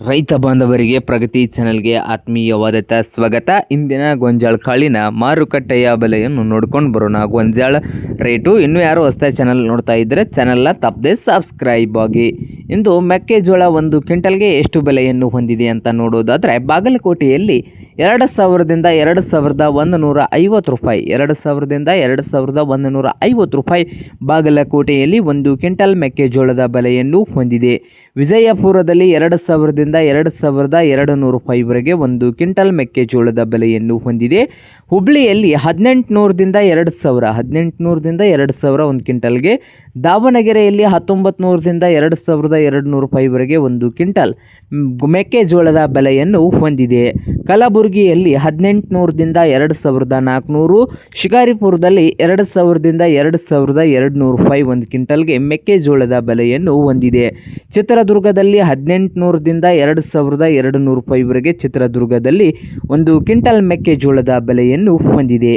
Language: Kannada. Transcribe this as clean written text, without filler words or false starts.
ರೈತ ಬಾಂಧವರಿಗೆ ಪ್ರಗತಿ ಚಾನೆಲ್ಗೆ ಆತ್ಮೀಯವಾದ ಸ್ವಾಗತ. ಇಂದಿನ ಗೋಂಜಾಳ ಕಾಳಿನ ಮಾರುಕಟ್ಟೆಯ ಬೆಲೆಯನ್ನು ನೋಡ್ಕೊಂಡು ಬರೋಣ. ಗೋಂಜಾಳ ರೇಟು ಇನ್ನೂ ಯಾರು ಹೊಸದಾಗಿ ಚಾನಲ್ ನೋಡ್ತಾ ಇದ್ದರೆ ಚಾನಲ್ನ ತಪ್ಪದೆ ಸಬ್ಸ್ಕ್ರೈಬ್ ಆಗಿ. ಇಂದು ಮೆಕ್ಕೆಜೋಳ ಒಂದು ಕ್ವಿಂಟಲ್ಗೆ ಎಷ್ಟು ಬೆಲೆಯನ್ನು ಹೊಂದಿದೆ ಅಂತ ನೋಡೋದಾದರೆ, ಬಾಗಲಕೋಟೆಯಲ್ಲಿ 2000ದಿಂದ 2150 ರೂಪಾಯಿ, 2000ದಿಂದ 2150 ರೂಪಾಯಿ ಬಾಗಲಕೋಟೆಯಲ್ಲಿ ಒಂದು ಕ್ವಿಂಟಲ್ ಮೆಕ್ಕೆಜೋಳದ ಬೆಲೆಯನ್ನು ಹೊಂದಿದೆ. ವಿಜಯಪುರದಲ್ಲಿ 2000ದಿಂದ 2200 ರೂಪಾಯಿವರೆಗೆ ಒಂದು ಕ್ವಿಂಟಲ್ ಮೆಕ್ಕೆಜೋಳದ ಬೆಲೆಯನ್ನು ಹೊಂದಿದೆ. ಹುಬ್ಳಿಯಲ್ಲಿ 1800ದಿಂದ 2000, 1800ದಿಂದ 2000 ಒಂದು ಕ್ವಿಂಟಲ್ಗೆ. ದಾವಣಗೆರೆಯಲ್ಲಿ 1900ದಿಂದ 2200 ರೂಪಾಯಿವರೆಗೆ ಒಂದು ಕ್ವಿಂಟಲ್ ಮೆಕ್ಕೆಜೋಳದ ಬೆಲೆಯನ್ನು ಹೊಂದಿದೆ. ಕಲಬುರಗಿಯಲ್ಲಿ 1800ದಿಂದ 2400, ಶಿಕಾರಿಪುರದಲ್ಲಿ 2000ದಿಂದ 2200 ರೂಪಾಯಿ ಒಂದು ಕ್ವಿಂಟಲ್ಗೆ ಮೆಕ್ಕೆಜೋಳದ ಬೆಲೆಯನ್ನು ಹೊಂದಿದೆ. ಚಿತ್ರದುರ್ಗದಲ್ಲಿ 1800ದಿಂದ 2200 ರೂಪಾಯಿವರೆಗೆ ಚಿತ್ರದುರ್ಗದಲ್ಲಿ ಒಂದು ಕ್ವಿಂಟಲ್ ಮೆಕ್ಕೆಜೋಳದ ಬೆಲೆಯನ್ನು ಹೊಂದಿದೆ.